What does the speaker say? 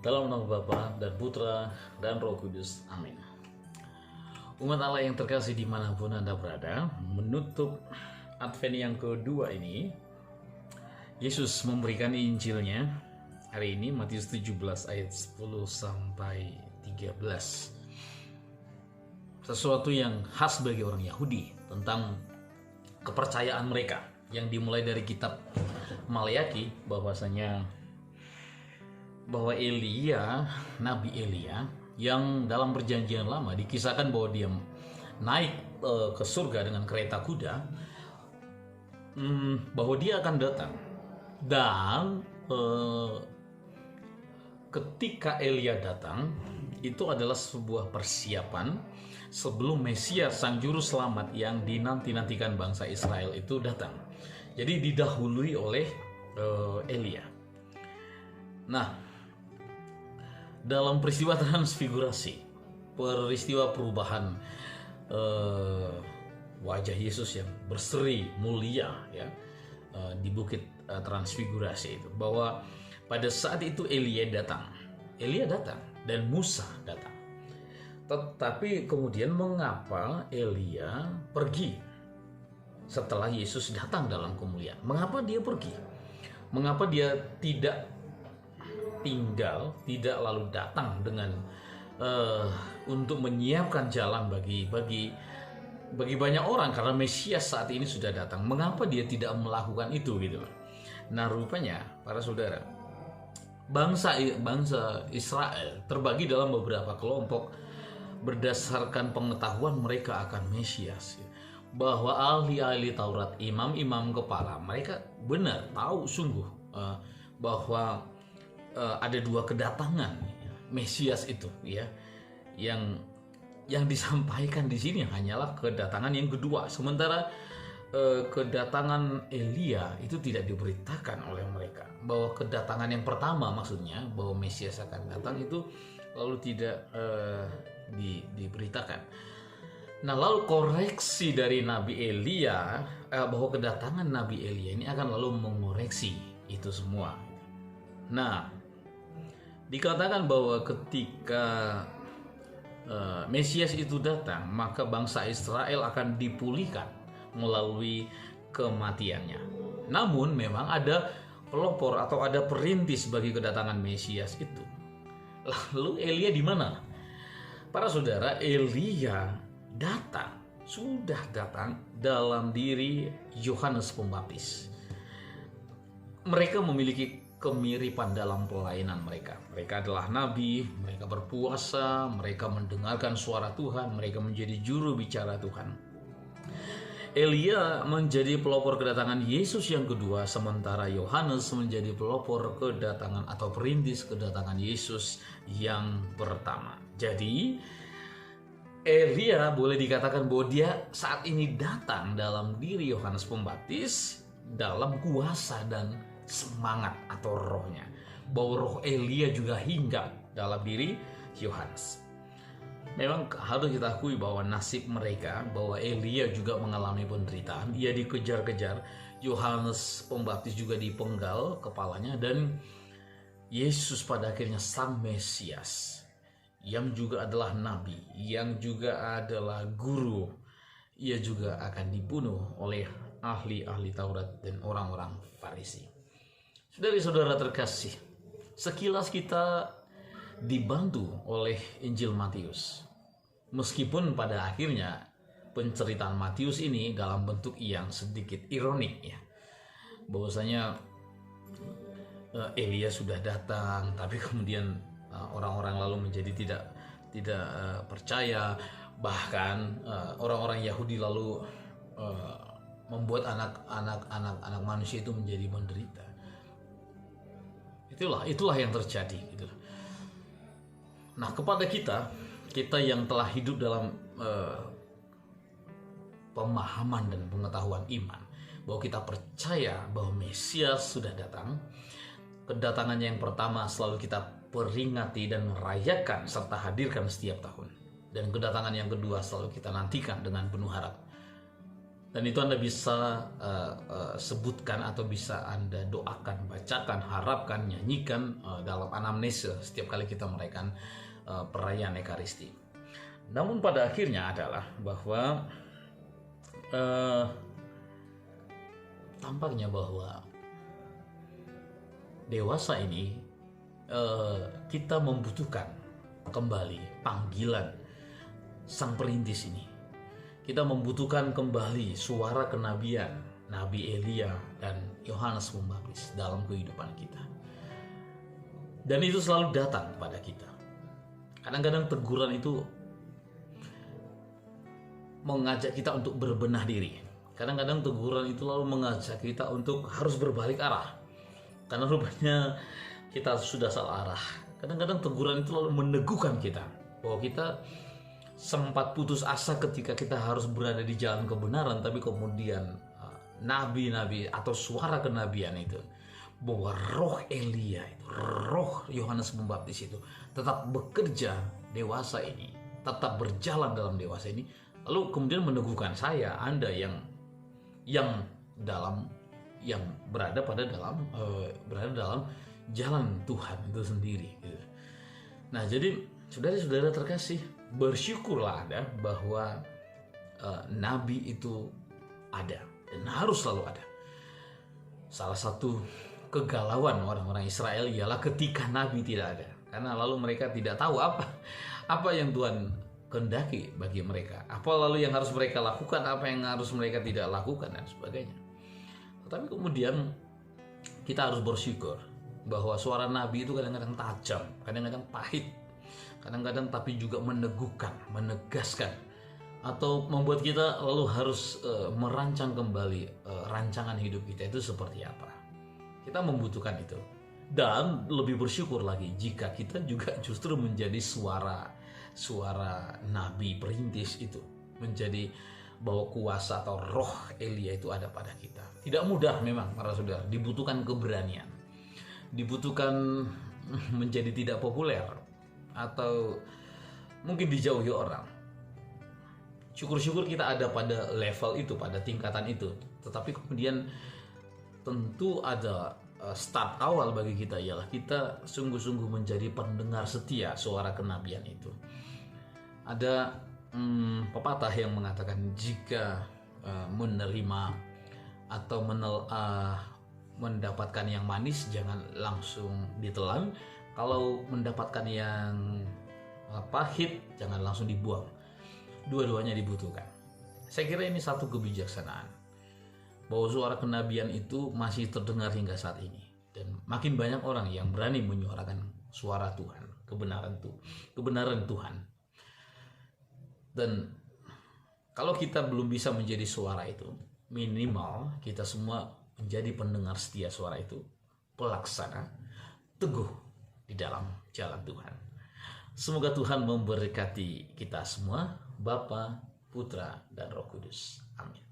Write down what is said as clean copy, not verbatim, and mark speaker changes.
Speaker 1: Dalam nama Bapa dan Putra dan Roh Kudus. Amin. Umat Allah yang terkasih dimanapun Anda berada, menutup Advent yang kedua ini, Yesus memberikan Injilnya hari ini, Matius 17 ayat 10 sampai 13. Sesuatu yang khas bagi orang Yahudi tentang kepercayaan mereka yang dimulai dari kitab Maleaki, bahwasanya bahwa Nabi Elia yang dalam perjanjian lama dikisahkan bahwa dia naik ke surga dengan kereta kuda, bahwa dia akan datang. Dan ketika Elia datang, itu adalah sebuah persiapan sebelum Mesias, sang juru selamat yang dinanti-nantikan bangsa Israel itu datang. Jadi didahului oleh Elia. Nah, dalam peristiwa transfigurasi, peristiwa perubahan wajah Yesus yang berseri mulia ya, di bukit transfigurasi itu, bahwa pada saat itu Elia datang dan Musa datang. Tetapi kemudian mengapa Elia pergi setelah Yesus datang dalam kemuliaan? Mengapa dia pergi? Mengapa dia tidak tidak lalu datang dengan untuk menyiapkan jalan bagi banyak orang, karena Mesias saat ini sudah datang? Mengapa dia tidak melakukan itu gitu? Nah, rupanya para saudara, bangsa Israel terbagi dalam beberapa kelompok berdasarkan pengetahuan mereka akan Mesias, bahwa ahli-ahli Taurat, imam-imam kepala, mereka benar tahu sungguh bahwa ada dua kedatangan Mesias itu ya, yang disampaikan di sini hanyalah kedatangan yang kedua, sementara kedatangan Elia itu tidak diberitakan oleh mereka. Bahwa kedatangan yang pertama, maksudnya bahwa Mesias akan datang, itu lalu tidak diberitakan. Nah, lalu koreksi dari Nabi Elia, bahwa kedatangan Nabi Elia ini akan lalu mengoreksi itu semua. Nah, dikatakan bahwa ketika Mesias itu datang, maka bangsa Israel akan dipulihkan melalui kematiannya. Namun memang ada pelopor atau ada perintis bagi kedatangan Mesias itu. Lalu Elia di mana? Para saudara, Elia sudah datang dalam diri Yohanes Pembaptis. Mereka memiliki kemiripan dalam pelayanan mereka. Mereka adalah nabi, mereka berpuasa, mereka mendengarkan suara Tuhan, mereka menjadi juru bicara Tuhan. Elia menjadi pelopor kedatangan Yesus yang kedua, sementara Yohanes menjadi pelopor kedatangan atau perintis kedatangan Yesus yang pertama. Jadi Elia boleh dikatakan bahwa dia saat ini datang dalam diri Yohanes Pembaptis dalam kuasa dan semangat atau rohnya, bahwa roh Elia juga hinggap dalam diri Yohanes. Memang harus kita akui bahwa nasib mereka, bahwa Elia juga mengalami penderitaan, ia dikejar-kejar, Yohanes Pembaptis juga dipenggal kepalanya, dan Yesus pada akhirnya sang Mesias yang juga adalah nabi, yang juga adalah guru, ia juga akan dibunuh oleh ahli-ahli Taurat dan orang-orang Farisi. Saudara-saudara terkasih, sekilas kita dibantu oleh Injil Matius. Meskipun pada akhirnya penceritaan Matius ini dalam bentuk yang sedikit ironik ya. Bahwasanya Elia sudah datang, tapi kemudian orang-orang lalu menjadi tidak percaya. Bahkan orang-orang Yahudi lalu membuat anak manusia itu menjadi menderita. Itulah yang terjadi gitu. Nah, kepada kita yang telah hidup dalam pemahaman dan pengetahuan iman, bahwa kita percaya bahwa Mesias sudah datang, kedatangannya yang pertama selalu kita peringati dan merayakan serta hadirkan setiap tahun, dan kedatangan yang kedua selalu kita nantikan dengan penuh harap. Dan itu Anda bisa sebutkan atau bisa Anda doakan, bacakan, harapkan, nyanyikan dalam anamnese setiap kali kita merayakan perayaan Ekaristi. Namun pada akhirnya adalah bahwa tampaknya bahwa dewasa ini kita membutuhkan kembali panggilan Sang Perintis ini. Kita membutuhkan kembali suara kenabian Nabi Elia dan Yohanes Pembaptis dalam kehidupan kita. Dan itu selalu datang kepada kita. Kadang-kadang teguran itu mengajak kita untuk berbenah diri. Kadang-kadang teguran itu lalu mengajak kita untuk harus berbalik arah. Karena rupanya kita sudah salah arah. Kadang-kadang teguran itu lalu meneguhkan kita bahwa kita sempat putus asa ketika kita harus berada di jalan kebenaran, tapi kemudian nabi-nabi atau suara kenabian itu, bahwa roh Elia itu, roh Yohanes Pembaptis itu tetap bekerja dewasa ini, tetap berjalan dalam dewasa ini, lalu kemudian meneguhkan saya, Anda yang berada dalam jalan Tuhan itu sendiri. Nah, jadi saudara-saudara terkasih, bersyukurlah Anda bahwa nabi itu ada dan harus selalu ada. Salah satu kegalauan orang-orang Israel ialah ketika nabi tidak ada, karena lalu mereka tidak tahu apa yang Tuhan kehendaki bagi mereka, apa lalu yang harus mereka lakukan, apa yang harus mereka tidak lakukan, dan sebagainya. Tetapi kemudian kita harus bersyukur bahwa suara nabi itu kadang-kadang tajam, kadang-kadang pahit, kadang-kadang tapi juga meneguhkan, menegaskan, atau membuat kita lalu harus merancang kembali rancangan hidup kita itu seperti apa. Kita membutuhkan itu. Dan lebih bersyukur lagi jika kita juga justru menjadi suara nabi perintis itu, menjadi bahwa kuasa atau roh Elia itu ada pada kita. Tidak mudah memang para saudara, dibutuhkan keberanian, dibutuhkan menjadi tidak populer atau mungkin dijauhi orang. Syukur-syukur kita ada pada level itu, pada tingkatan itu. Tetapi kemudian tentu ada start awal bagi kita, ialah kita sungguh-sungguh menjadi pendengar setia suara kenabian itu. Ada pepatah yang mengatakan jika menerima atau mendapatkan yang manis jangan langsung ditelan, kalau mendapatkan yang pahit jangan langsung dibuang. Dua-duanya dibutuhkan. Saya kira ini satu kebijaksanaan, bahwa suara kenabian itu masih terdengar hingga saat ini, dan makin banyak orang yang berani menyuarakan suara Tuhan, kebenaran Tuhan. Dan kalau kita belum bisa menjadi suara itu, minimal kita semua menjadi pendengar setia suara itu, pelaksana, teguh di dalam jalan Tuhan. Semoga Tuhan memberkati kita semua, Bapa, Putra, dan Roh Kudus. Amin.